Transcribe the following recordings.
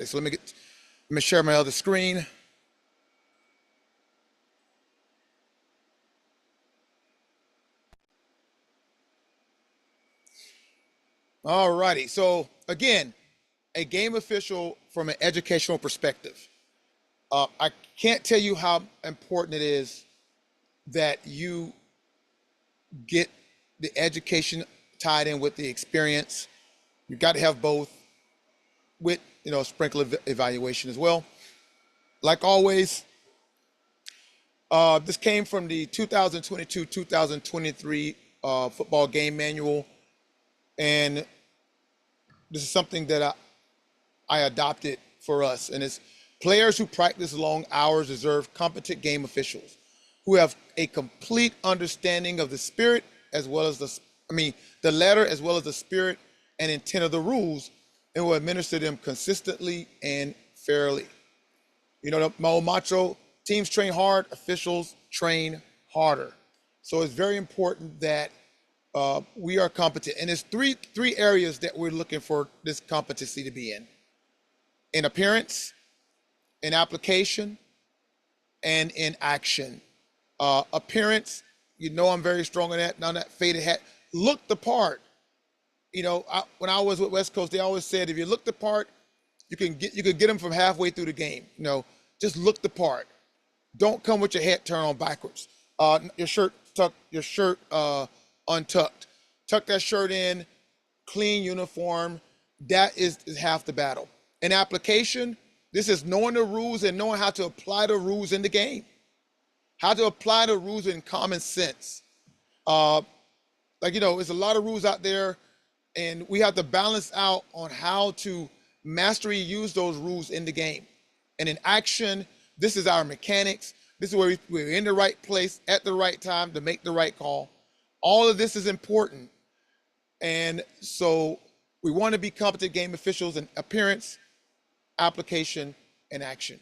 Okay, so let me share my other screen. All righty. So again, a game official from an educational perspective. I can't tell you how important it is that you get the education tied in with the experience. You've got to have both with, sprinkle evaluation as well. Like always, this came from the 2022-2023 football game manual, and this is something that I adopted for us, and it's players who practice long hours deserve competent game officials who have a complete understanding of the spirit as well as the letter as well as the spirit and intent of the rules, and will administer them consistently and fairly. My old motto, teams train hard, officials train harder. So it's very important that we are competent. And there's three areas that we're looking for this competency to be in appearance, in application, and in action. Appearance, I'm very strong on that. Now that faded hat, look the part. When I was with West Coast, they always said if you look the part, you could get them from halfway through the game. Just look the part. Don't come with your head turned on backwards. Your shirt tucked, untucked. Tuck that shirt in, clean uniform. That is half the battle. In application, this is knowing the rules and knowing how to apply the rules in the game. How to apply the rules in common sense. There's a lot of rules out there, and we have to balance out on how to mastery use those rules in the game. And in action, this is our mechanics. This is where we're in the right place at the right time to make the right call. All of this is important. And so we want to be competent game officials in appearance, application, and action.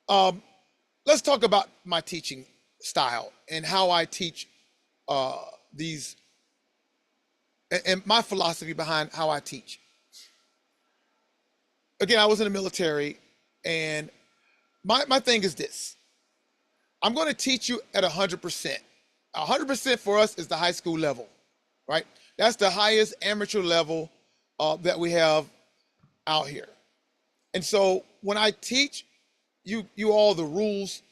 Let's talk about my teaching style and how I teach these, and my philosophy behind how I teach. Again, I was in the military, and my thing is this. I'm going to teach you at 100%. 100% for us is the high school level, right? That's the highest amateur level that we have out here. And so when I teach you all the rules,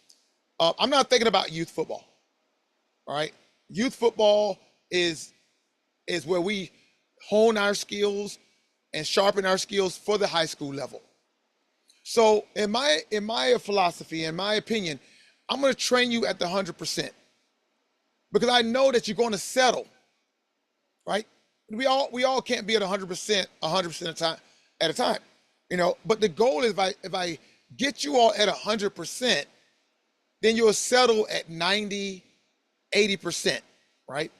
I'm not thinking about youth football, all right? Youth football is where we hone our skills and sharpen our skills for the high school level. So in my philosophy, in my opinion, I'm going to train you at the 100% because I know that you're going to settle, right? We all can't be at 100% 100% at a time, But the goal is if I get you all at 100%, then you'll settle at 90, 80%, right?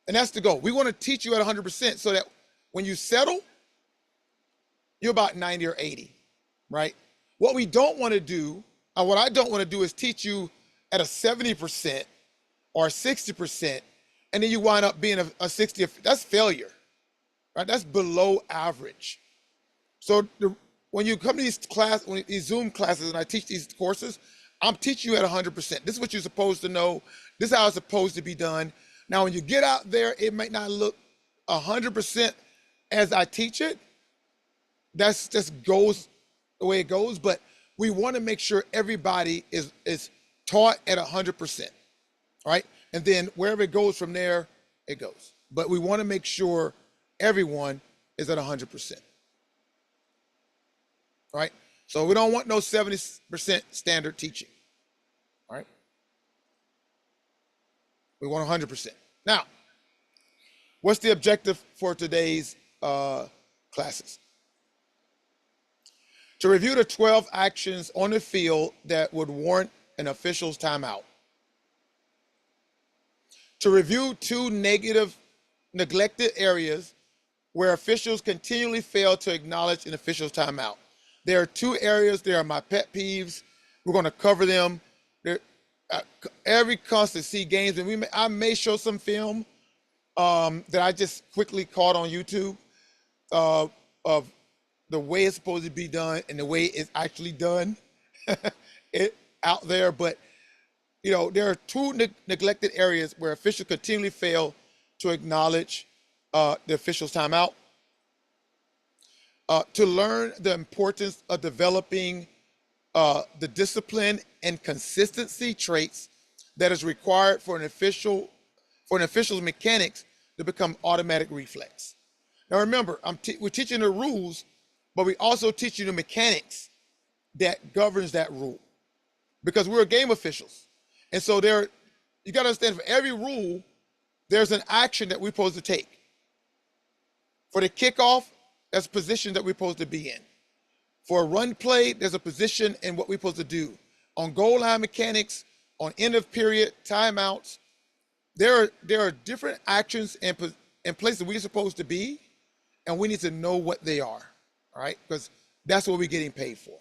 And that's the goal. We want to teach you at 100% so that when you settle, you're about 90 or 80, right? What we don't want to do, or what I don't want to do is teach you at a 70% or 60%, and then you wind up being a 60. That's failure, right? That's below average. So when you come to these Zoom classes, and I teach these courses, I'm teaching you at 100%. This is what you're supposed to know. This is how it's supposed to be done. Now, when you get out there, it might not look 100% as I teach it. That's just goes the way it goes. But we want to make sure everybody is taught at 100%. All right. And then wherever it goes from there, it goes. But we want to make sure everyone is at 100%. All right. So we don't want no 70% standard teaching. All right. We want 100%. Now, what's the objective for today's classes? To review the 12 actions on the field that would warrant an official's timeout. To review 2 neglected areas where officials continually fail to acknowledge an official's timeout. There are 2 areas. They are my pet peeves. We're going to cover them. Every constant see games, and I may show some film that I just quickly caught on YouTube. of the way it's supposed to be done and the way it's actually done it out there. But there are two neglected areas where officials continually fail to acknowledge the official's timeout. To learn the importance of developing the discipline and consistency traits that is required for an official's mechanics to become automatic reflex. Now remember, we're teaching the rules, but we also teach you the mechanics that governs that rule, because we're game officials. And so you got to understand, for every rule, there's an action that we're supposed to take. For the kickoff, there's a position that we're supposed to be in. For a run play, there's a position in what we're supposed to do. On goal line mechanics, on end of period, timeouts, there are different actions and places we're supposed to be, and we need to know what they are, all right? Because that's what we're getting paid for.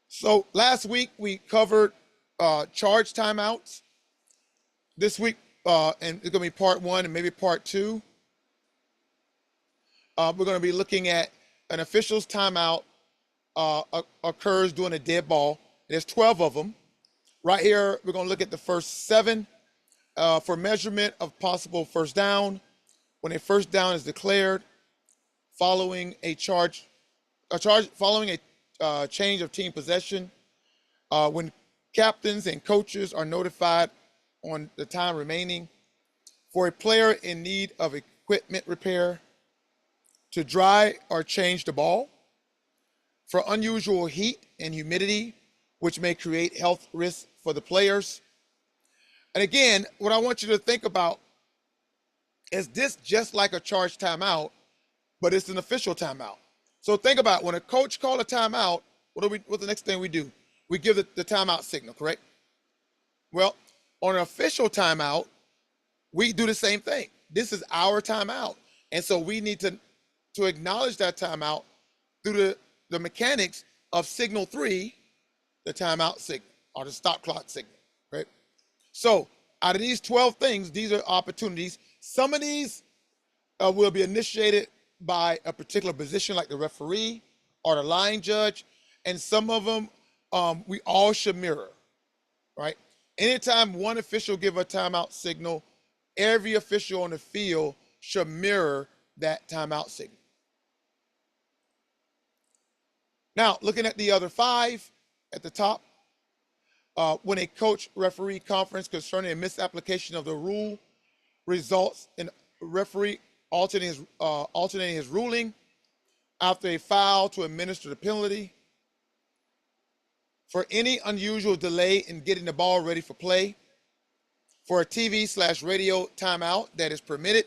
So last week we covered charge timeouts. This week, and it's going to be part 1 and maybe part 2. We're going to be looking at an official's timeout occurs during a dead ball. There's 12 of them. Right here, we're going to look at the first 7 for measurement of possible first down. When a first down is declared, following a change of team possession, when captains and coaches are notified on the time remaining, for a player in need of equipment repair, to dry or change the ball, for unusual heat and humidity, which may create health risks for the players. And again, what I want you to think about is this just like a charge timeout, but it's an official timeout. So think about when a coach calls a timeout, what's the next thing we do? We give the timeout signal, correct? Well, on an official timeout, we do the same thing. This is our timeout. And so we need to acknowledge that timeout through the mechanics of signal 3, the timeout signal, or the stop clock signal, right? So out of these 12 things, these are opportunities. Some of these will be initiated by a particular position like the referee or the line judge, and some of them we all should mirror, right? Anytime one official give a timeout signal, every official on the field should mirror that timeout signal. Now, looking at the other 5 at the top, when a coach-referee conference concerning a misapplication of the rule results in referee alternating his ruling after a foul to administer the penalty, for any unusual delay in getting the ball ready for play, for a TV/radio timeout that is permitted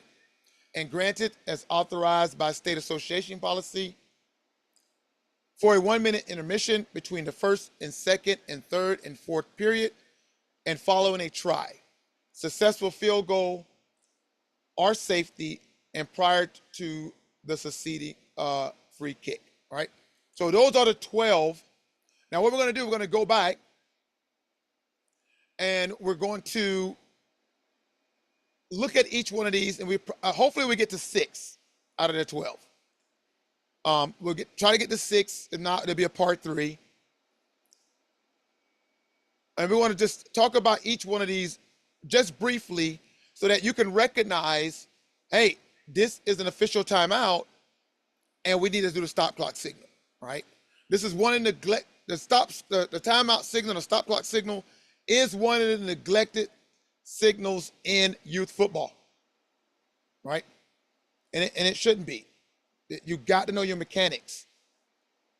and granted as authorized by state association policy, for a 1-minute intermission between the first and second and third and fourth period, and following a try, successful field goal, or safety, and prior to the succeeding free kick, right? So those are the 12. Now what we're going to do, we're going to go back and we're going to look at each one of these, and hopefully we get to 6 out of the 12. We'll try to get to 6. If not, it'll be a part 3. And we want to just talk about each one of these just briefly so that you can recognize, hey, this is an official timeout and we need to do the stop clock signal, right? This is one in neglect. The timeout signal, the stop clock signal is one of the neglected signals in youth football, right? And it shouldn't be. You got to know your mechanics.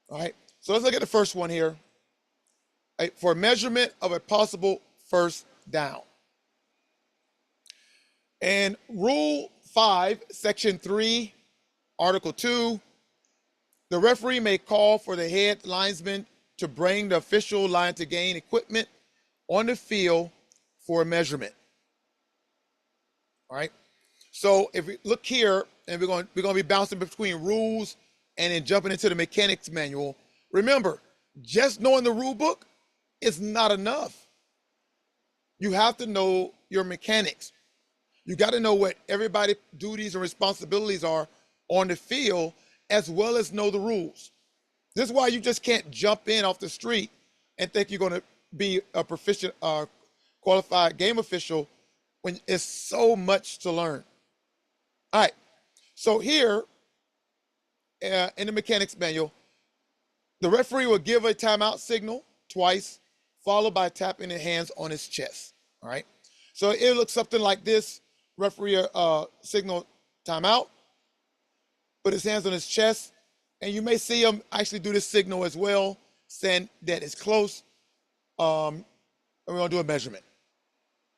All right. So let's look at the first one here. Right, for measurement of a possible first down. And Rule 5, Section 3, Article 2, the referee may call for the head linesman to bring the official line to gain equipment on the field for a measurement. All right. So if we look here, and we're going to be bouncing between rules and then jumping into the mechanics manual. Remember, just knowing the rule book is not enough. You have to know your mechanics. You got to know what everybody's duties and responsibilities are on the field, as well as know the rules. This is why you just can't jump in off the street and think you're going to be a proficient, qualified game official when it's so much to learn. All right. So here in the mechanics manual, the referee will give a timeout signal twice, followed by tapping his hands on his chest. All right. So it looks something like this. Referee signal timeout, put his hands on his chest, and you may see him actually do this signal as well, saying that it's close. And we're gonna do a measurement.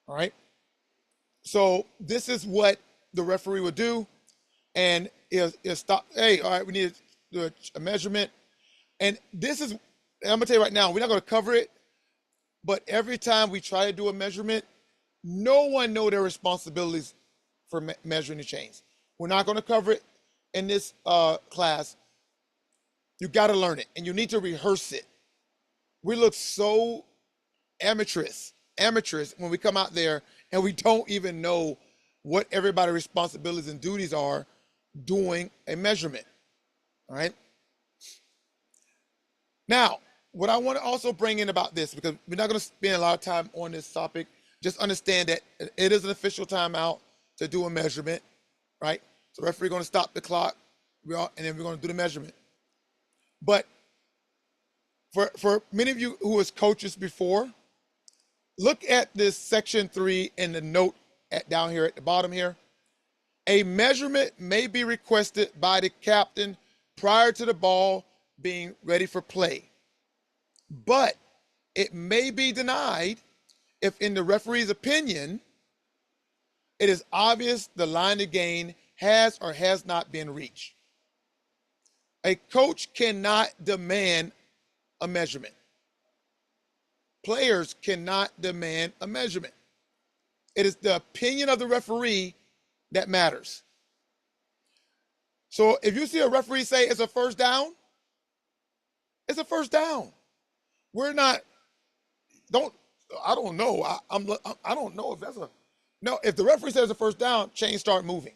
All right. So this is what the referee would do, and he'll stop. Hey, all right, we need to do a measurement, and this is. I'm gonna tell you right now, we're not gonna cover it, but every time we try to do a measurement, no one knows their responsibilities for measuring the chains. We're not going to cover it in this class. You got to learn it, and you need to rehearse it. We look so amateurish when we come out there, and we don't even know what everybody's responsibilities and duties are doing a measurement. All right. Now, what I want to also bring in about this, because we're not going to spend a lot of time on this topic, just understand that it is an official timeout to do a measurement, right? So the referee going to stop the clock, and then we're going to do the measurement. But for many of you who was coaches before, look at this section 3 in the note down here at the bottom here. A measurement may be requested by the captain prior to the ball being ready for play, but it may be denied if, in the referee's opinion, it is obvious the line to gain has or has not been reached. A coach cannot demand a measurement. Players cannot demand a measurement. It is the opinion of the referee that matters. So if you see a referee say it's a first down, it's a first down. We're not, I don't know. I don't know if that's no, if the referee says a first down, chains start moving.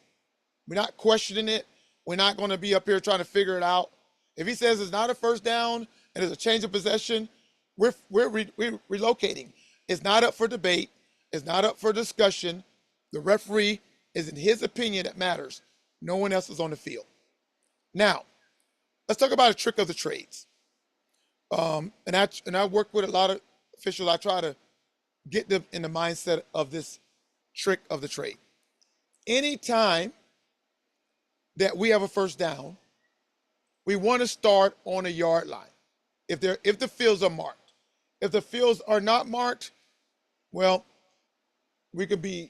We're not questioning it. We're not going to be up here trying to figure it out. If he says it's not a first down and it's a change of possession, we're relocating. It's not up for debate. It's not up for discussion. The referee is in his opinion that matters. No one else is on the field. Now, let's talk about a trick of the trades. And I work with a lot of officials. I try to get them in the mindset of this trick of the trade. Anytime that we have a first down, we want to start on a yard line. If the fields are marked. If the fields are not marked, well, we can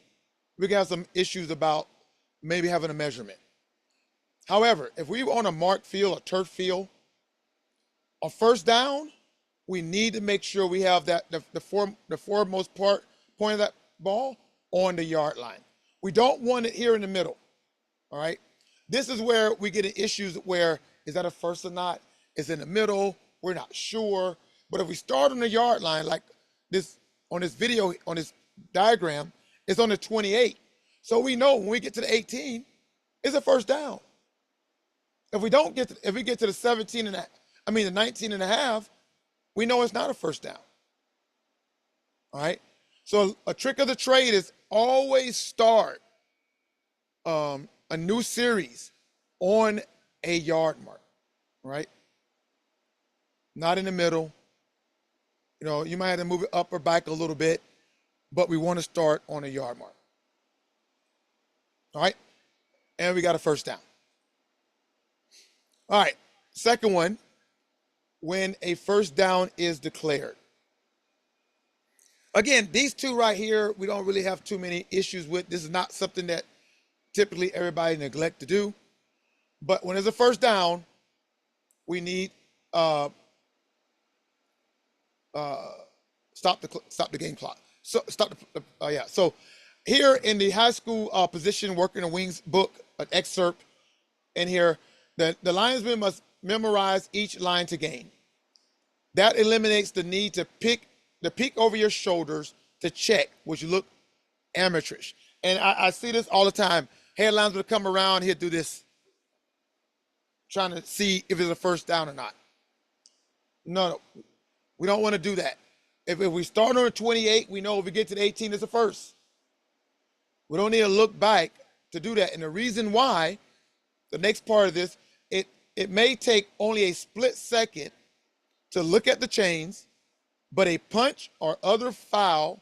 have some issues about maybe having a measurement. However, if we're on a marked field, a turf field, on first down, we need to make sure we have that the foremost point of that ball on the yard line. We don't want it here in the middle. All right. This is where we get in issues where is that a first or not? It's in the middle. We're not sure. But if we start on the yard line, like this on this video, on this diagram, it's on the 28. So we know when we get to the 18, it's a first down. If we get to the 17 and the 19 and a half, we know it's not a first down. All right. So a trick of the trade is always start a new series on a yard mark, right? Not in the middle. You know, you might have to move it up or back a little bit, but we want to start on a yard mark. All right. And we got a first down. All right. Second one, when a first down is declared. Again, these two right here, we don't really have too many issues with. This is not something that typically everybody neglect to do. But when there's a first down, we need stop the game clock. So So here in the high school position working the wings book, an excerpt in here, the linesman must memorize each line to gain. That eliminates the need to peek over your shoulders to check, which look amateurish. And I see this all the time. Headlines will come around, he'll do this, trying to see if it's a first down or not. No, we don't want to do that. If we start on the 28, we know if we get to the 18, it's a first. We don't need to look back to do that. And the reason why, the next part of this, it may take only a split second to look at the chains, but a punch or other foul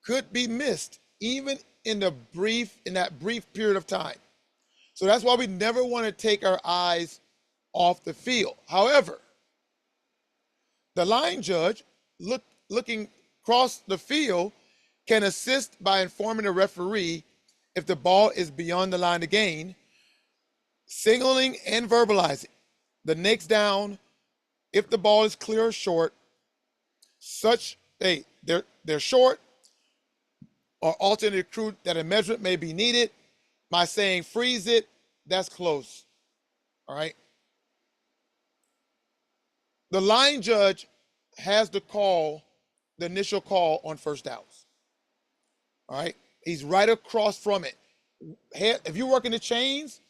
could be missed, even in that brief period of time. So that's why we never want to take our eyes off the field. However, the line judge looking across the field can assist by informing the referee if the ball is beyond the line of gain, signaling and verbalizing the next down if the ball is clear or short, they're short, or alternate crew that a measurement may be needed. By saying freeze it, that's close. All right. The line judge has the initial call on first downs. All right. He's right across from it. If you work in the chains,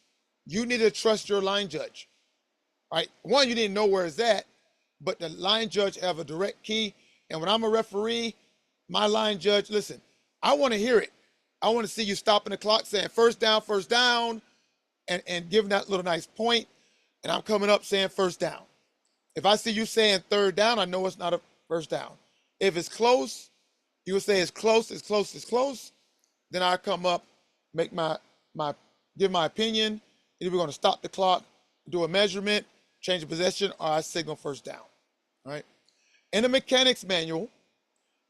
you need to trust your line judge. All right. One, you need to know where it's at, but the line judge have a direct key. And when I'm a referee, my line judge, listen, I want to hear it. I want to see you stopping the clock saying first down, and giving that little nice point, and I'm coming up saying first down. If I see you saying third down, I know it's not a first down. If it's close, you would say it's close, it's close, it's close. Then I come up, make give my opinion. Either we're going to stop the clock, do a measurement, change the possession, or I signal first down. All right. In the mechanics manual,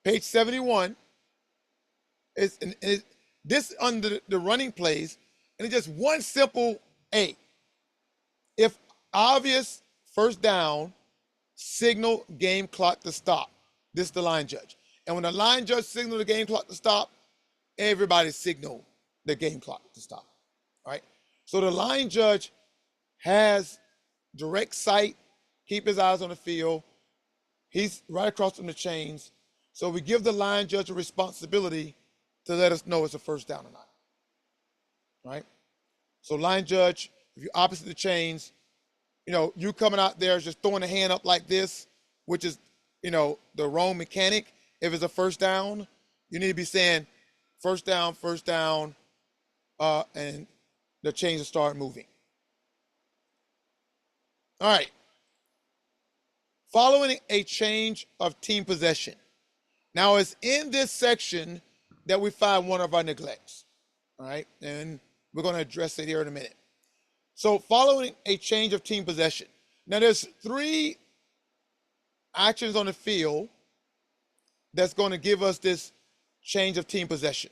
page 71, this under the running plays, and it's just one simple A. If obvious first down, signal game clock to stop. This is the line judge. And when the line judge signal the game clock to stop, everybody signal the game clock to stop. All right. So the line judge has direct sight, keep his eyes on the field. He's right across from the chains. So we give the line judge a responsibility to let us know it's a first down or not. Right? So line judge, if you're opposite the chains, you coming out there just throwing a hand up like this, which is, the wrong mechanic. If it's a first down, you need to be saying first down, and the chains will start moving. All right. Following a change of team possession. Now, it's in this section that we find one of our neglects. All right. And we're going to address it here in a minute. So following a change of team possession. Now, there's 3 actions on the field that's going to give us this change of team possession.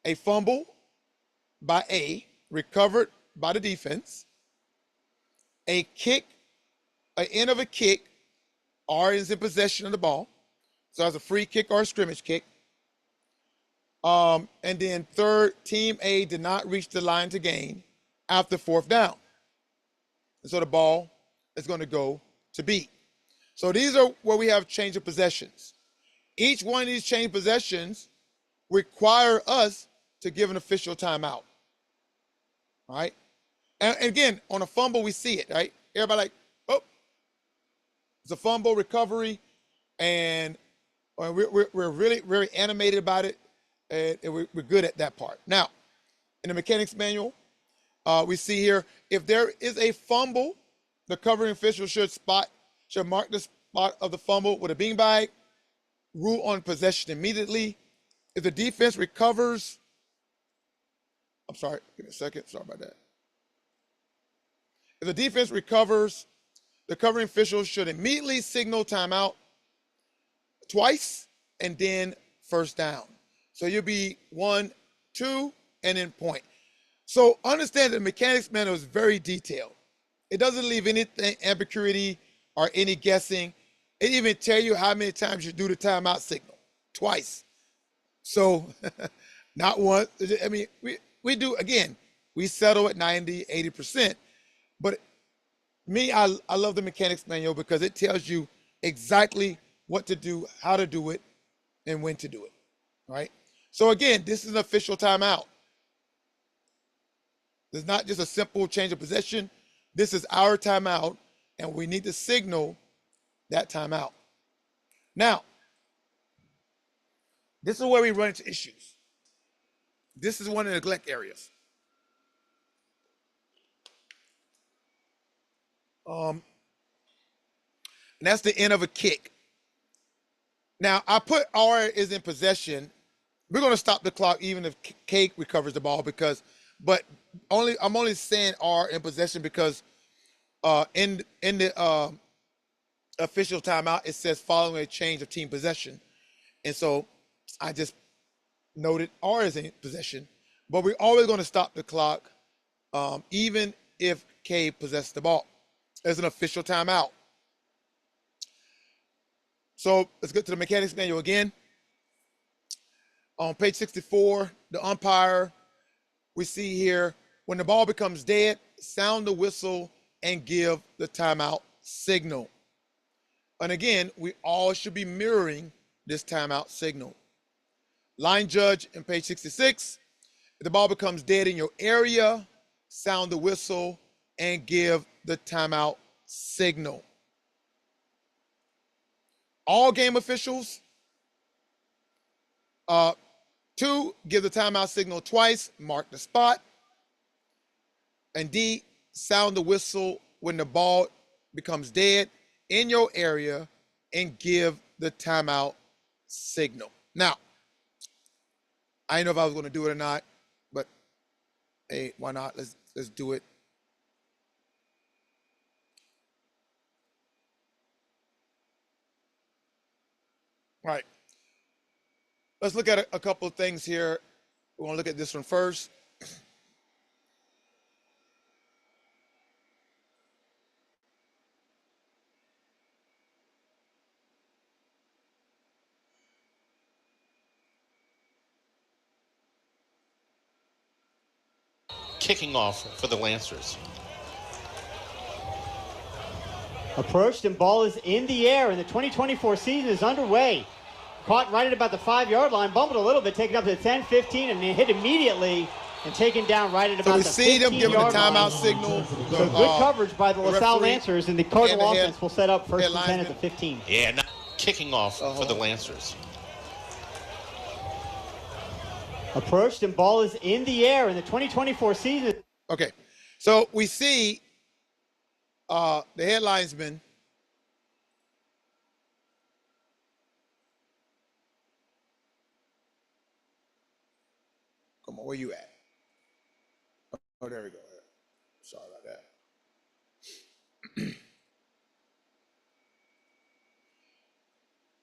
A fumble by A, recovered by the defense. A kick, an end of a kick, R is in possession of the ball. So that's a free kick or a scrimmage kick. And then third, team A did not reach the line to gain after fourth down. And so the ball is going to go to B. So these are where we have change of possessions. Each one of these change possessions require us to give an official timeout. All right. And again, on a fumble, we see it, right? Everybody like, oh, it's a fumble recovery. And we're really very animated about it. And we're good at that part. Now, in the mechanics manual, we see here, if there is a fumble, the covering official should mark the spot of the fumble with a beanbag, rule on possession immediately. If the defense recovers, I'm sorry, give me a second, sorry about that. If the defense recovers, the covering official should immediately signal timeout twice and then first down. So you'll be 1, 2, and then point. So understand that the mechanics manual is very detailed. It doesn't leave any ambiguity or any guessing. It even tell you how many times you do the timeout signal. Twice. So not once. I mean, we do, again, we settle at 90, 80%. But I love the mechanics manual because it tells you exactly what to do, how to do it, and when to do it. All right? So again, this is an official timeout. It's not just a simple change of possession. This is our timeout, and we need to signal that timeout. Now, this is where we run into issues. This is one of the neglect areas. And that's the end of a kick. Now, I put R is in possession. We're going to stop the clock even if K recovers the ball but I'm only saying R in possession because in the official timeout it says following a change of team possession, and so I just noted R is in possession. But we're always going to stop the clock, even if K possessed the ball. As an official timeout. So let's get to the mechanics manual again. On page 64, the umpire, we see here, when the ball becomes dead, sound the whistle and give the timeout signal. And again, we all should be mirroring this timeout signal. Line judge in page 66, if the ball becomes dead in your area, sound the whistle and give the timeout signal. All game officials, 2, give the timeout signal twice, mark the spot. And D, sound the whistle when the ball becomes dead in your area and give the timeout signal. Now, I didn't know if I was going to do it or not, but hey, why not? Let's do it. All right. Let's look at a couple of things here. We want to look at this one first. Kicking off for the Lancers. Approached and ball is in the air, and the 2024 season is underway. Caught right at about the 5-yard line, bumbled a little bit, taken up to the 10, 15, and hit immediately and taken down right at about the 15-yard line. So we see them giving the timeout signal. So good coverage by the LaSalle Lancers, and the Cardinal offense will set up first and 10 at the 15. Yeah, now kicking off for the Lancers. Approached and ball is in the air, and the 2024 season. Okay, so we see the head linesman come on, where you at? Oh, there we go. Sorry about that.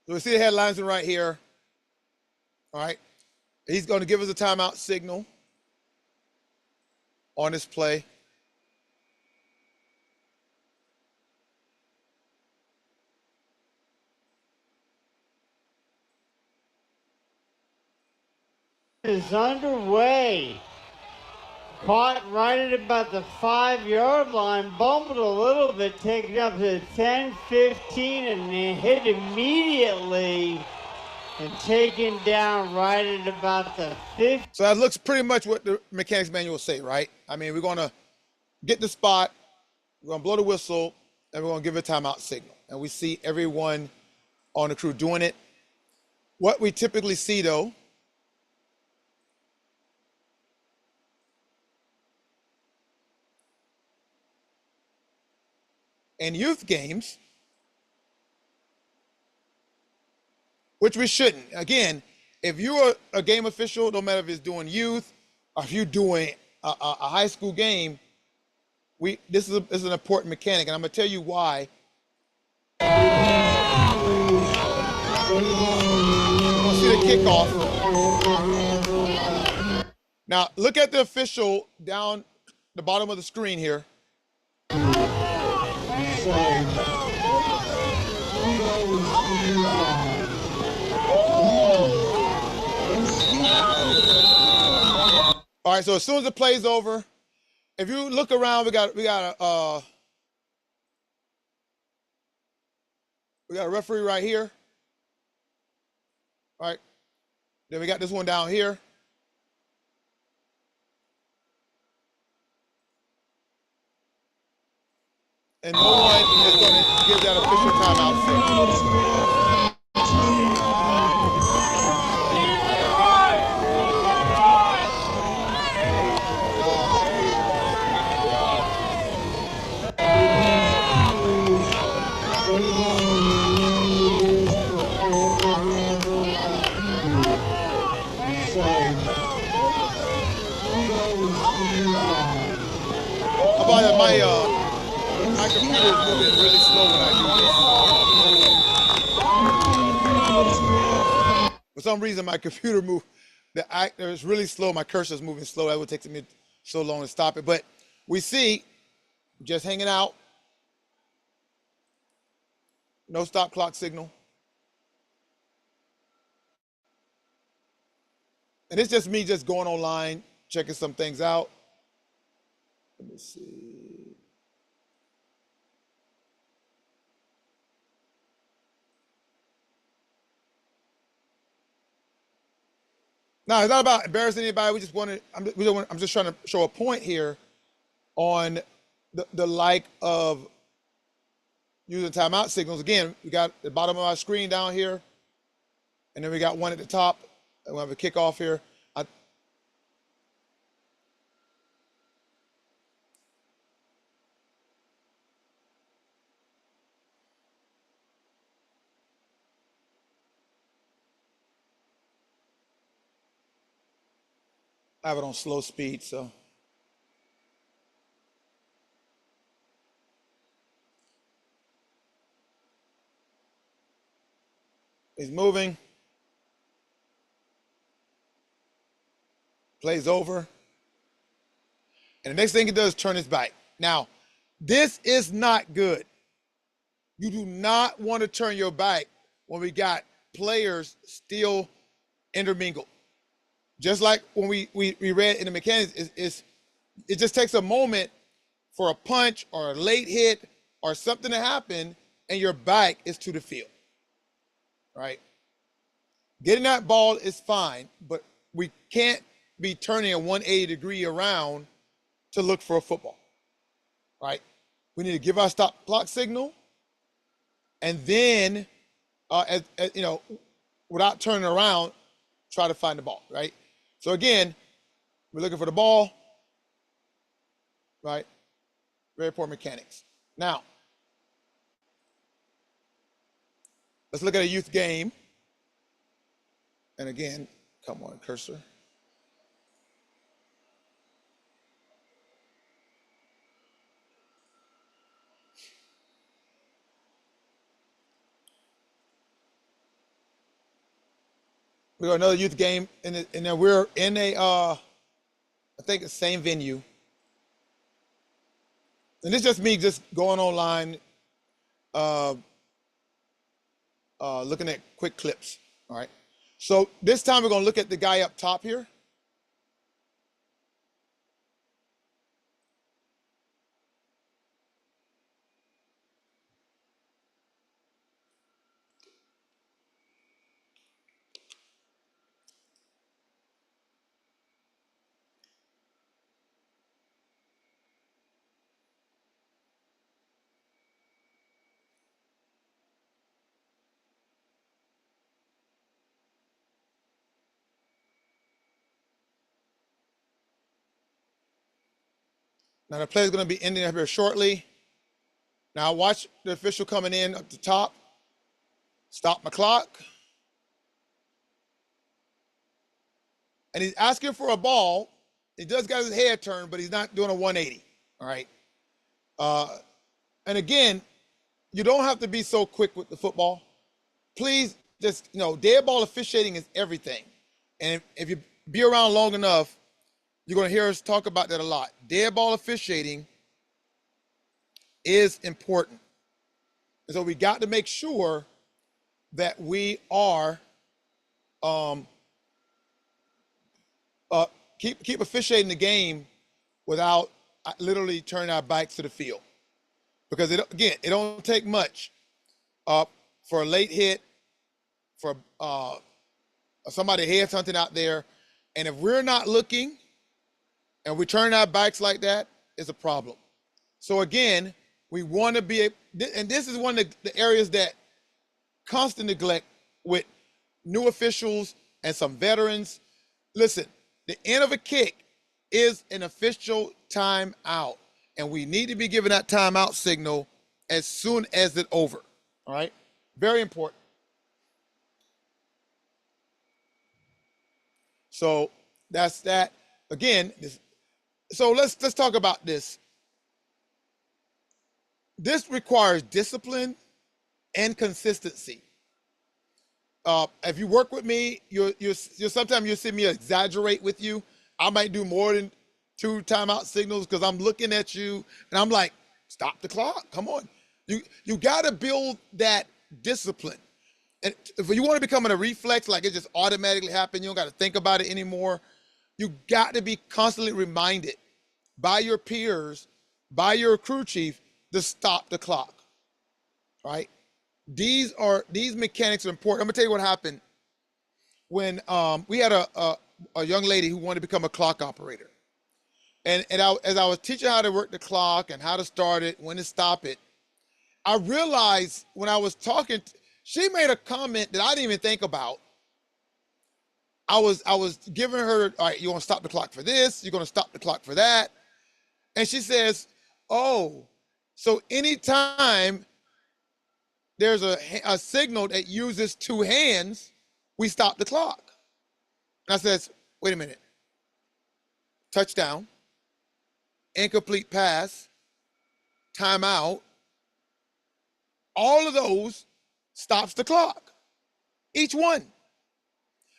So we see the head linesman right here. All right, he's going to give us a timeout signal on this play. Is underway. Caught right at about the 5-yard line, bumbled a little bit, taken up to the 10, 15, and then hit immediately and taken down right at about the 50. So that looks pretty much what the mechanics manual say, right? I mean, we're going to get the spot, we're going to blow the whistle, and we're going to give a timeout signal. And we see everyone on the crew doing it. What we typically see, though, in youth games, which we shouldn't. Again, if you're a game official, no matter if it's doing youth or if you're doing a high school game, this is an important mechanic, and I'm going to tell you why. We'll see the kickoff. Now, look at the official down the bottom of the screen here. All right, so as soon as the play's over, if you look around, we got a referee right here. All right, Then we got this one down here. And no one is going to give that official timeout signal. How about that? My computer is moving really slow when I do this. For some reason, my computer moved. The actor is really slow. My cursor is moving slow. That would take me so long to stop it. But we see, just hanging out. No stop clock signal. And it's just me just going online, checking some things out. Let me see. No, it's not about embarrassing anybody. We just wanted. I'm just trying to show a point here on the like of using timeout signals. Again, we got the bottom of our screen down here, and then we got one at the top. And we'll have a kickoff here. I have it on slow speed, so. He's moving. Plays over. And the next thing he does is turn his back. Now, this is not good. You do not want to turn your back when we got players still intermingled. Just like when we read in the mechanics, it just takes a moment for a punch or a late hit or something to happen, and your back is to the field, right? Getting that ball is fine, but we can't be turning a 180 degree around to look for a football, right? We need to give our stop clock signal, and then, as you know, without turning around, try to find the ball, right? So again, we're looking for the ball, right? Very poor mechanics. Now, let's look at a youth game. And again, come on, cursor. We got another youth game, and then we're in a, I think the same venue. And it's just me just going online, looking at quick clips, all right? So this time we're gonna look at the guy up top here. Now the play is going to be ending up here shortly. Now watch the official coming in up the top. Stop my clock. And he's asking for a ball. He does got his head turned, but he's not doing a 180. All right. And again, you don't have to be so quick with the football. Please just, you know, dead ball officiating is everything. And if you be around long enough, you're going to hear us talk about that a lot. Dead ball officiating is important. And so we got to make sure that we are keep officiating the game without literally turning our backs to the field. Because it don't take much for a late hit, for somebody heads something out there, and if we're not looking and we turn our backs like that, it's a problem. So again, we want to be, and this is one of the areas that constant neglect with new officials and some veterans. Listen, the end of a kick is an official timeout, and we need to be giving that timeout signal as soon as it's over. All right, very important. So that's that. Again, so let's talk about this. This requires discipline and consistency. If you work with me, you sometimes you'll see me exaggerate with you. I might do more than 2 timeout signals because I'm looking at you and I'm like, stop the clock. Come on. You got to build that discipline. And if you want to become a reflex, like it just automatically happen, you don't got to think about it anymore. You got to be constantly reminded by your peers, by your crew chief, to stop the clock. Right? These mechanics are important. I'm gonna tell you what happened when we had a young lady who wanted to become a clock operator, and as I was teaching her how to work the clock and how to start it, when to stop it, I realized when I was talking, she made a comment that I didn't even think about. I was giving her, all right, you want to stop the clock for this, you're going to stop the clock for that, and she says, oh, so anytime there's a signal that uses 2 hands, we stop the clock. And I says, wait a minute. Touchdown, incomplete pass, timeout, all of those stops the clock. Each one.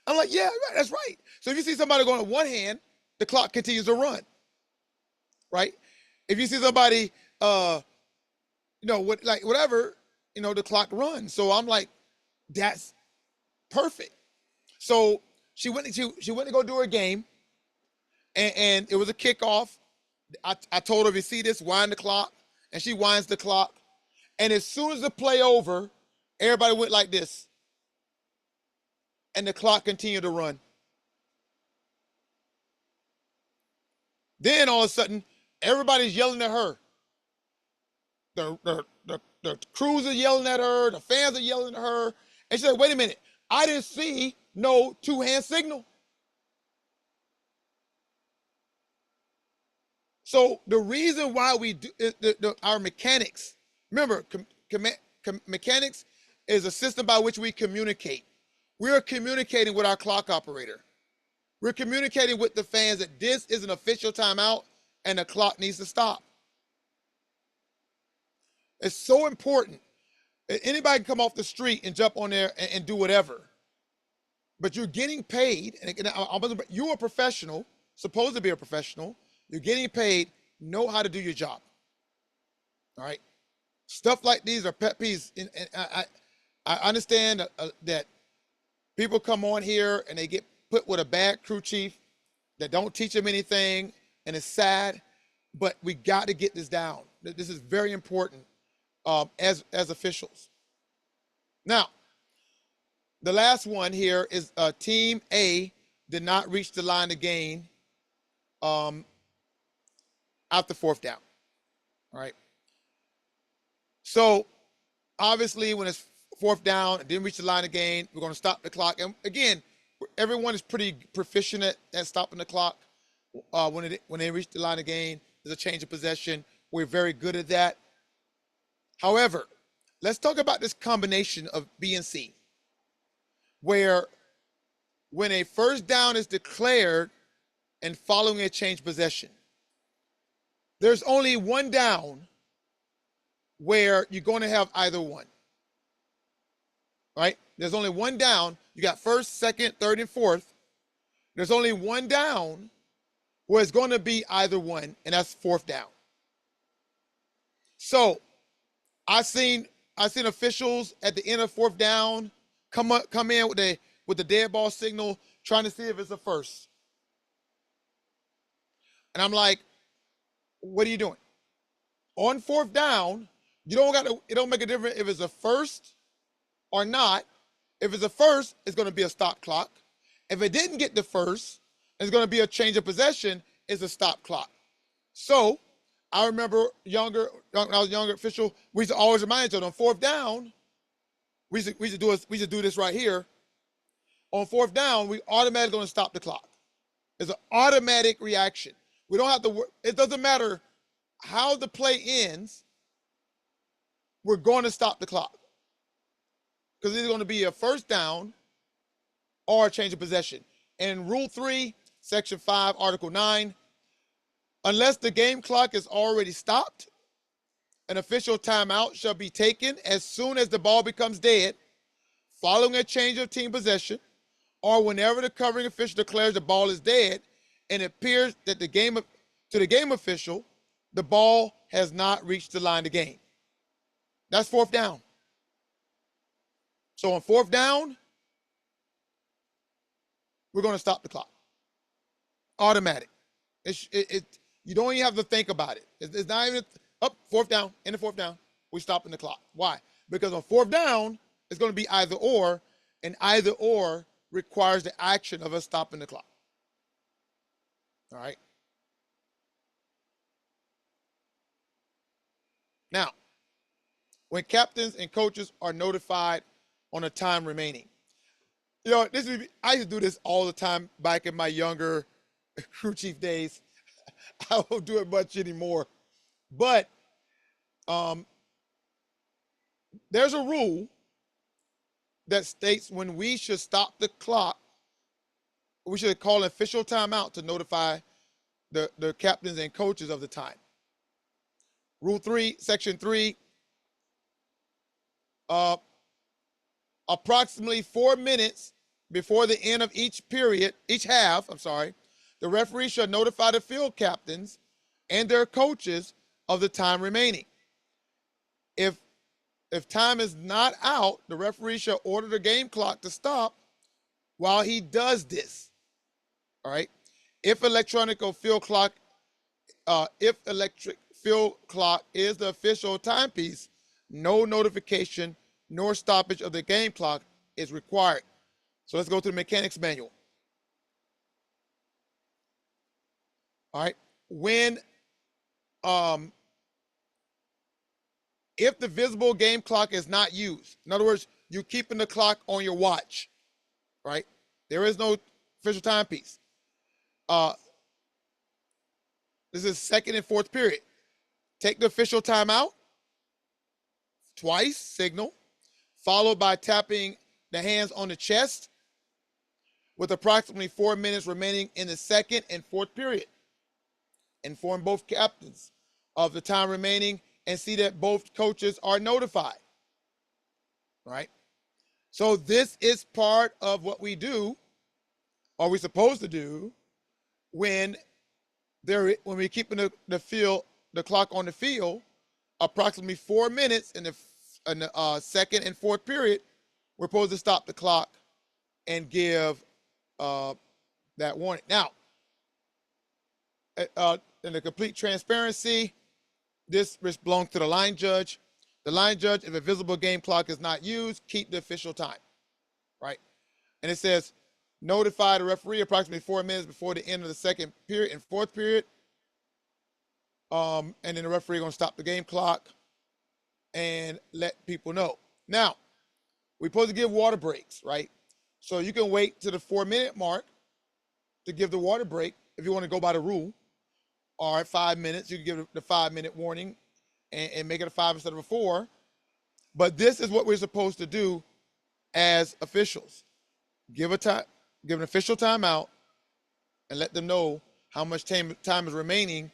I'm like, yeah, right, that's right. So if you see somebody going with 1 hand, the clock continues to run. Right? If you see somebody, whatever, the clock runs. So I'm like, that's perfect. So she went to go do her game, and it was a kickoff. I told her, if you see this, wind the clock, and she winds the clock. And as soon as the play over, everybody went like this, and the clock continued to run. Then all of a sudden, everybody's yelling at her. The crews are yelling at her, the fans are yelling at her. And she said, wait a minute, I didn't see no 2-hand signal. So the reason why we do our mechanics, remember, mechanics is a system by which we communicate. We are communicating with our clock operator. We're communicating with the fans that this is an official timeout and the clock needs to stop. It's so important. Anybody can come off the street and jump on there and do whatever. But you're getting paid, and you're a professional, supposed to be a professional. You're getting paid, know how to do your job. All right? Stuff like these are pet peeves. And I understand that people come on here and they get put with a bad crew chief that don't teach them anything, and it's sad, but we got to get this down. This is very important. As officials. Now, the last one here is Team A did not reach the line to gain after 4th down. All right. So obviously, when it's 4th down and didn't reach the line to gain, we're going to stop the clock. And again, everyone is pretty proficient at stopping the clock. When they reach the line of gain, there's a change of possession. We're very good at that. However, let's talk about this combination of B and C, where when a 1st down is declared and following a change possession, there's only 1 down where you're going to have either one. Right? There's only 1 down. You got 1st, 2nd, 3rd, and 4th. There's only 1 down where it's going to be either one, and that's 4th down. So I've seen officials at the end of 4th down come in with the dead ball signal, trying to see if it's a first. And I'm like, what are you doing? On 4th down, it don't make a difference if it's a first or not. If it's a first, it's going to be a stop clock. If it didn't get the first, it's going to be a change of possession, it's a stop clock. So I remember when I was a younger official, we used to always remind each other on fourth down, we used to do this right here. On fourth down, we automatically going to stop the clock. It's an automatic reaction. We don't have to, it doesn't matter how the play ends, we're going to stop the clock. Because it's going to be a first down or a change of possession. And Rule 3, Section 5, Article 9, unless the game clock is already stopped, an official timeout shall be taken as soon as the ball becomes dead, following a change of team possession, or whenever the covering official declares the ball is dead and it appears that to the game official, the ball has not reached the line of game. That's fourth down. So on fourth down, we're going to stop the clock. Automatic. You don't even have to think about it. It's not even fourth down, in the fourth down, we're stopping the clock. Why? Because on fourth down, it's going to be either or, and either or requires the action of us stopping the clock. All right. Now, when captains and coaches are notified on the time remaining, I used to do this all the time back in my younger crew chief days. I don't do it much anymore. But there's a rule that states when we should stop the clock, we should call an official timeout to notify the captains and coaches of the time. Rule 3, Section 3, approximately 4 minutes before the end of each half, the referee shall notify the field captains and their coaches of the time remaining. If time is not out, the referee shall order the game clock to stop while he does this. All right. If electric field clock is the official timepiece, no notification nor stoppage of the game clock is required. So let's go to the mechanics manual. All right. If the visible game clock is not used, in other words, you're keeping the clock on your watch, right? There is no official timepiece. This is second and fourth period. Take the official timeout twice, signal, followed by tapping the hands on the chest with approximately 4 minutes remaining in the second and fourth period. Inform both captains of the time remaining and see that both coaches are notified. Right? So this is part of what we do, or we're supposed to do, when we're keeping the clock on the field, approximately 4 minutes in the second and fourth period, we're supposed to stop the clock and give that warning. Now, in the complete transparency, this belongs to the line judge. The line judge, if a visible game clock is not used, keep the official time, right? And it says, notify the referee approximately 4 minutes before the end of the second period and fourth period. And then the referee going to stop the game clock and let people know. Now, we're supposed to give water breaks, right? So you can wait to the 4 minute mark to give the water break if you want to go by the rule. Or at 5 minutes, you can give the 5 minute warning and make it a 5 instead of a 4. But this is what we're supposed to do as officials. Give an official timeout and let them know how much time is remaining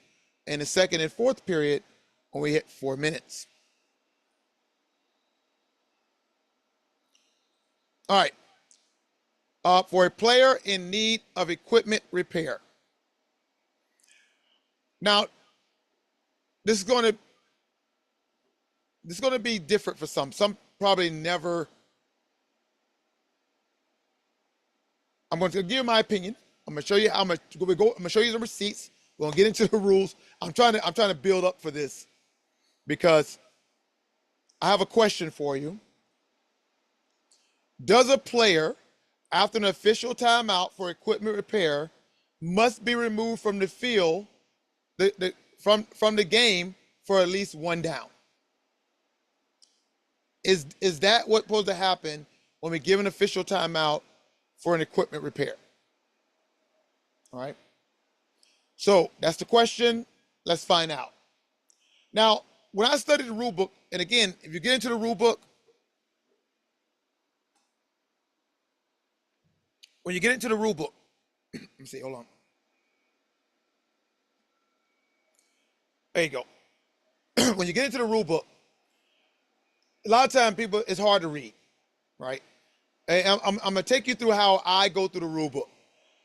in the second and fourth period when we hit 4 minutes. All right. For a player in need of equipment repair. Now, this is going to be different for some. Some probably never. I'm going to give you my opinion. I'm going to show you how much. I'm going to show you the receipts. We're going to get into the rules. I'm trying to build up for this because I have a question for you. Does a player after an official timeout for equipment repair must be removed from the field, from the game for at least one down. Is that what's supposed to happen when we give an official timeout for an equipment repair? All right. So that's the question. Let's find out. Now, when I studied the rule book, and again, if you get into the rule book, when you get into the rule book, let me see, hold on. There you go. When you get into the rule book, a lot of times people, it's hard to read, right? And I'm going to take you through how I go through the rule book.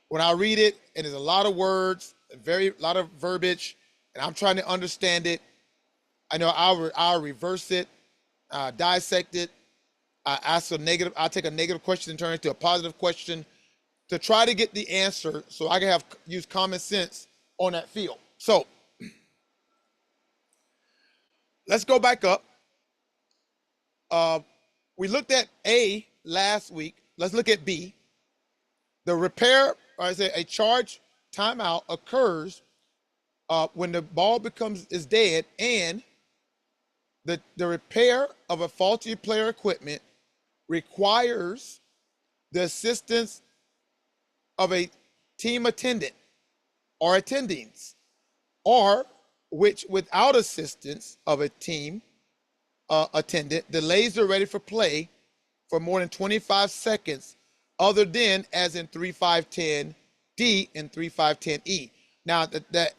When I read it, and there's a lot of words, a lot of verbiage, and I'm trying to understand it. I know I'll reverse it, dissect it. I take a negative question and turn it into a positive question to try to get the answer so I can use common sense on that field. So let's go back up. We looked at A last week. Let's look at B. The repair, or I say a charge timeout occurs when the ball is dead and the repair of a faulty player equipment requires the assistance of a team attendant or attendings, or which without assistance of a team attendant delays the ready for play for more than 25 seconds, other than as in 3510D and 3510E. Now that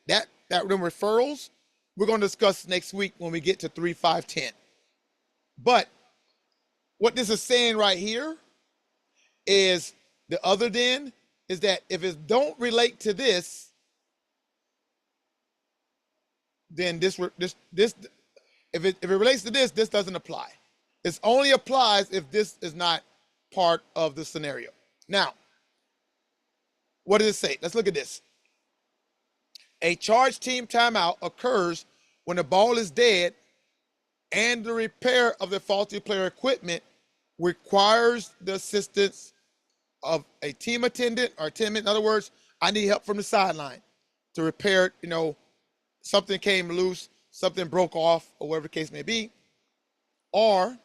them referrals we're going to discuss next week when we get to 3510. But what this is saying right here is the other than is that if it don't relate to this, then this if it relates to this doesn't apply. It only applies if this is not part of the scenario. Now, what does it say? Let's look at this. A charge team timeout occurs when the ball is dead and the repair of the faulty player equipment requires the assistance of a team attendant or attendant. In other words, I need help from the sideline to repair, something came loose, something broke off, or whatever the case may be, or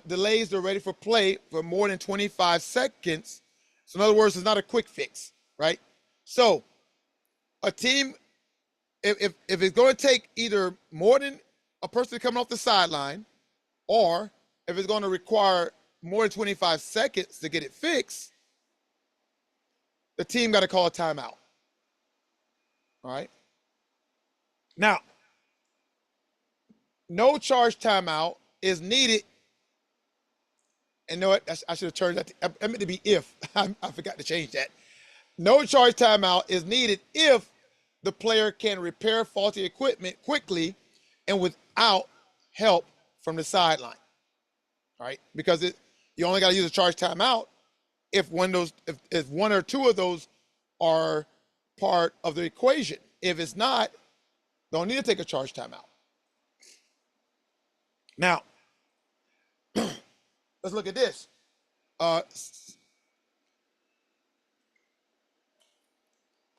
delays the ready for play for more than 25 seconds. So in other words, it's not a quick fix, right? So a team, if it's going to take either more than a person coming off the sideline, or if it's going to require more than 25 seconds to get it fixed, the team got to call a timeout. All right. Now, no charge timeout is needed. And know what? I should have turned that. I meant to be if. I forgot to change that. No charge timeout is needed if the player can repair faulty equipment quickly and without help from the sideline. All right, because you only got to use a charge timeout if one or two of those are part of the equation. If it's not, don't need to take a charge timeout. Now, let's look at this.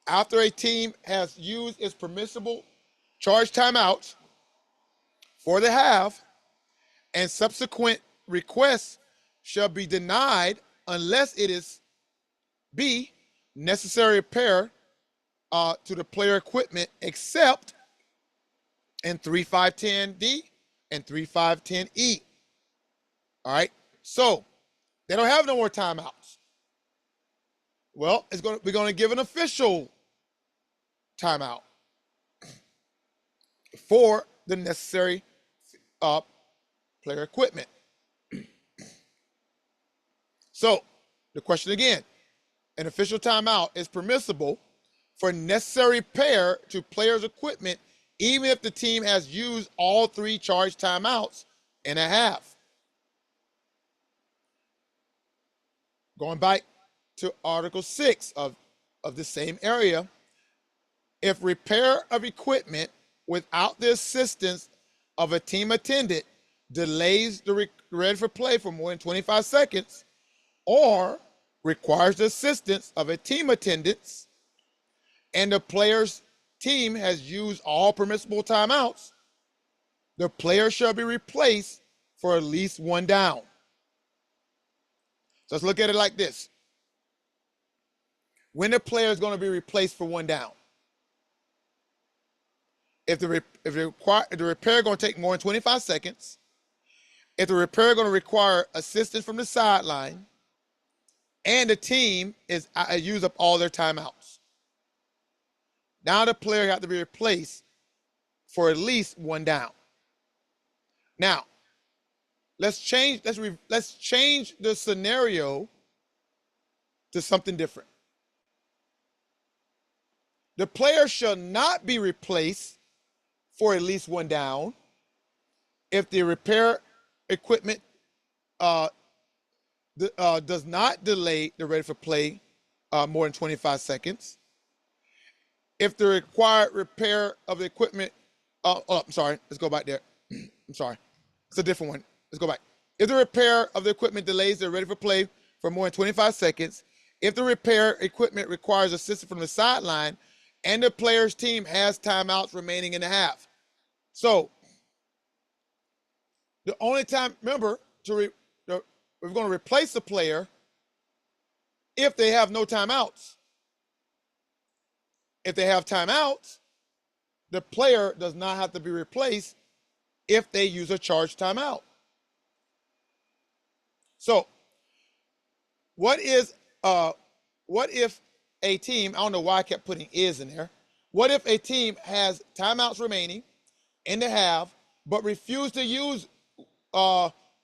After a team has used its permissible charge timeouts for the half, and subsequent requests shall be denied unless it is B, necessary repair to the player equipment, except in 3510D and 3510E. All right, so they don't have no more timeouts. Well, we're going to give an official timeout for the necessary player equipment. So the question again, an official timeout is permissible for necessary repair to players' equipment, even if the team has used all three charge timeouts in a half. Going back to Article 6 of the same area, if repair of equipment without the assistance of a team attendant delays the ready for play for more than 25 seconds, or requires the assistance of a team attendance and the player's team has used all permissible timeouts, the player shall be replaced for at least one down. So let's look at it like this. When the player is going to be replaced for one down, if the repair is going to take more than 25 seconds, if the repair is going to require assistance from the sideline, and the team is use up all their timeouts, now the player has to be replaced for at least one down. Now, let's change the scenario to something different. The player shall not be replaced for at least one down if the repair equipment does not delay the ready for play more than 25 seconds. If the required repair of the equipment, I'm sorry, let's go back there. I'm sorry, it's a different one. Let's go back. If the repair of the equipment delays the ready for play for more than 25 seconds, if the repair equipment requires assistance from the sideline, and the player's team has timeouts remaining in the half. So, the only time, remember, we're going to replace the player if they have no timeouts. If they have timeouts, the player does not have to be replaced if they use a charged timeout. So, what if a team, I don't know why I kept putting is in there. What if a team has timeouts remaining in the half, but refuse to use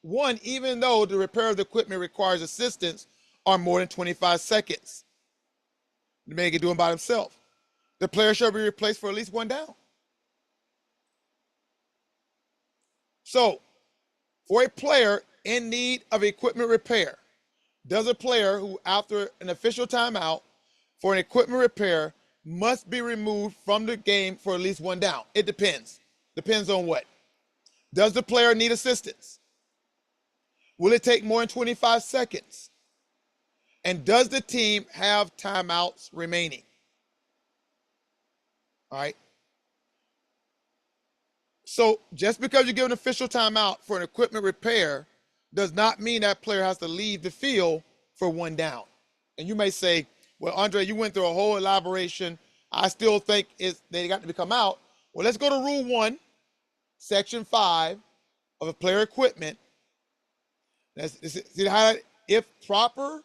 one even though the repair of the equipment requires assistance on more than 25 seconds? The man can do it by himself. The player shall be replaced for at least one down. So, for a player in need of equipment repair, does a player who, after an official timeout for an equipment repair, must be removed from the game for at least one down? It depends. Depends on what? Does the player need assistance? Will it take more than 25 seconds? And does the team have timeouts remaining? All right. So just because you give an official timeout for an equipment repair does not mean that player has to leave the field for one down. And you may say, well, Andre, you went through a whole elaboration. I still think they got to come out. Well, let's go to Rule 1, Section 5 of a player equipment. If proper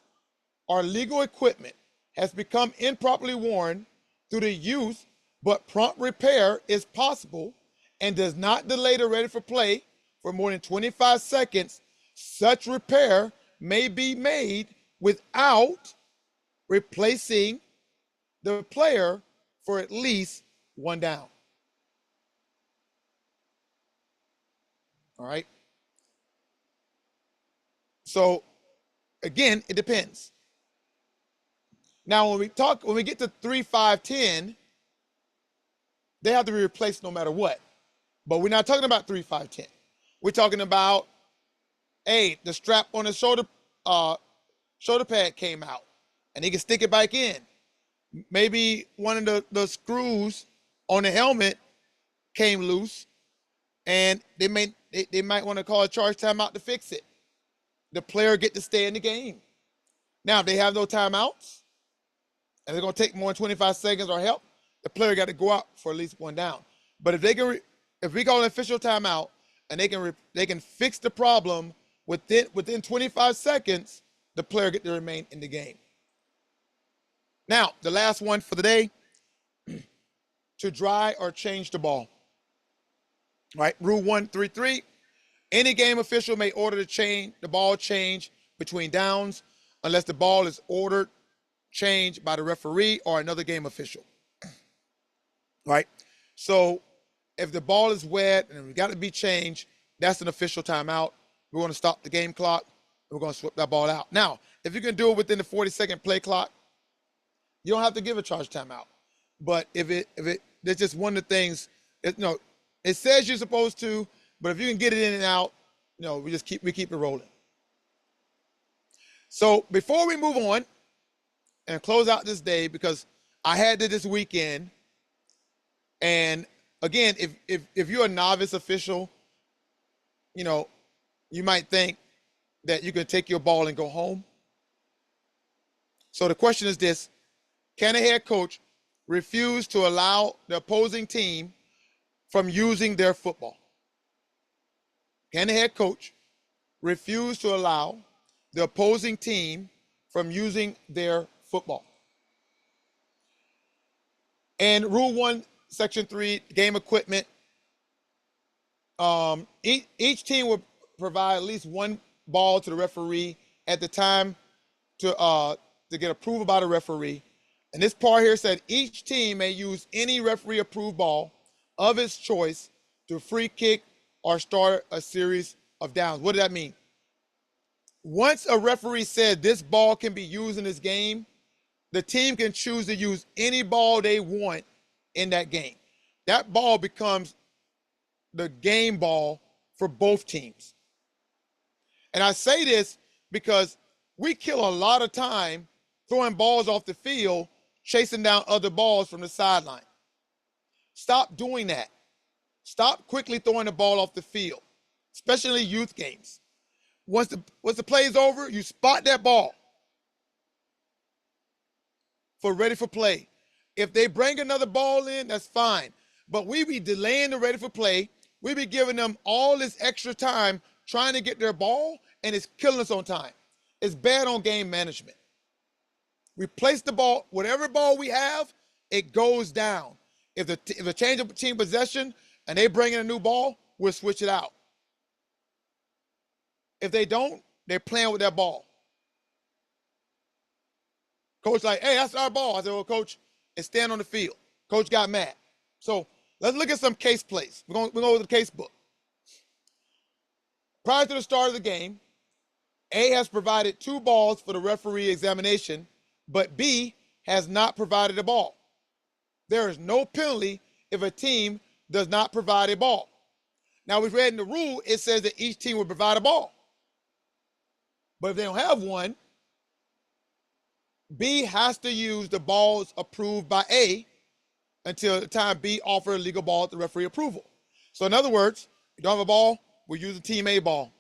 or legal equipment has become improperly worn through the use, but prompt repair is possible and does not delay the ready for play for more than 25 seconds, such repair may be made without replacing the player for at least one down. All right. So again, it depends. Now, when we get to 3, 5, 10, they have to be replaced no matter what. But we're not talking about 3, 5, 10. We're talking about, hey, the strap on the shoulder pad came out, and he can stick it back in. Maybe one of the screws on the helmet came loose, and they might want to call a charge timeout to fix it. The player get to stay in the game. Now, if they have no timeouts, and they're going to take more than 25 seconds or help, the player got to go out for at least one down. But if we call an official timeout and they can fix the problem within 25 seconds, the player get to remain in the game. Now, the last one for the day, to dry or change the ball. All right, Rule 133, any game official may order the ball change between downs unless the ball is ordered changed by the referee or another game official. Right? So if the ball is wet and we got to be changed, that's an official timeout. We're going to stop the game clock. We're going to swip that ball out. Now, if you can do it within the 40-second play clock, you don't have to give a charge timeout. But if that's just one of the things, it says you're supposed to, but if you can get it in and out, we keep it rolling. So before we move on and close out this day, because I had it this weekend, and again, if you're a novice official, you know, you might think that you can take your ball and go home. So the question is this: can a head coach refuse to allow the opposing team from using their football? Can the head coach refuse to allow the opposing team from using their football? And Rule 1, Section 3, game equipment. Each team will provide at least one ball to the referee at the time to get approval by the referee. And this part here said each team may use any referee-approved ball of its choice to free kick or start a series of downs. What does that mean? Once a referee said this ball can be used in this game, the team can choose to use any ball they want in that game. That ball becomes the game ball for both teams. And I say this because we kill a lot of time throwing balls off the field, chasing down other balls from the sideline. Stop doing that. Stop quickly throwing the ball off the field, especially youth games. Once the play is over, you spot that ball for ready for play. If they bring another ball in, that's fine. But we be delaying the ready for play. We be giving them all this extra time trying to get their ball, and it's killing us on time. It's bad on game management. We place the ball, whatever ball we have, it goes down. If a change of team possession and they bring in a new ball, we'll switch it out. If they don't, they're playing with that ball. Coach like, hey, that's our ball. I said, well, coach, it's staying on the field. Coach got mad. So let's look at some case plays. We're going over the case book. Prior to the start of the game, A has provided 2 balls for the referee examination, but B has not provided a ball. There is no penalty if a team does not provide a ball. Now, we've read in the rule, it says that each team will provide a ball. But if they don't have one, B has to use the balls approved by A until the time B offers a legal ball at the referee approval. So in other words, if you don't have a ball, we use a Team A ball.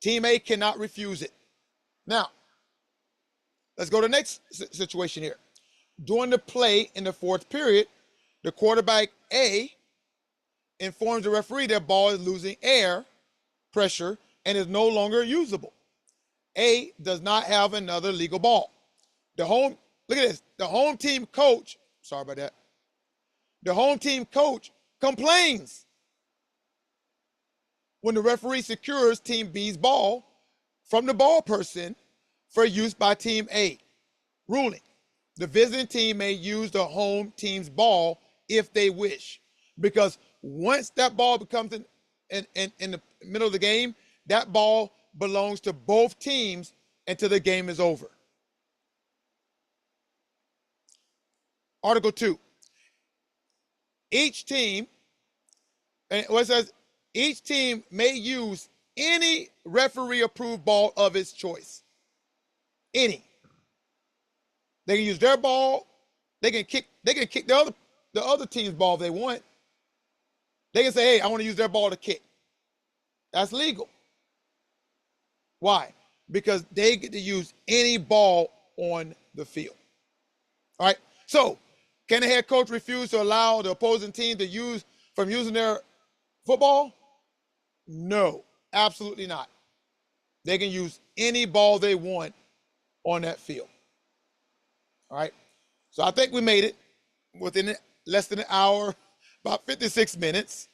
Team A cannot refuse it. Now, let's go to the next situation here. During the play in the 4th period, the quarterback A informs the referee that ball is losing air pressure and is no longer usable. A does not have another legal ball. Look at this. The home team coach, sorry about that. The home team coach complains when the referee secures Team B's ball from the ball person for use by Team A. Ruling: the visiting team may use the home team's ball if they wish, because once that ball becomes in the middle of the game, that ball belongs to both teams until the game is over. Article 2. Each team, and what it says, each team may use any referee-approved ball of its choice. Any. They can use their ball. They can kick the other team's ball if they want. They can say, hey, I want to use their ball to kick. That's legal. Why? Because they get to use any ball on the field. All right. So, can the head coach refuse to allow the opposing team to using their football? No, absolutely not. They can use any ball they want on that field. All right. So I think we made it within less than an hour, about 56 minutes.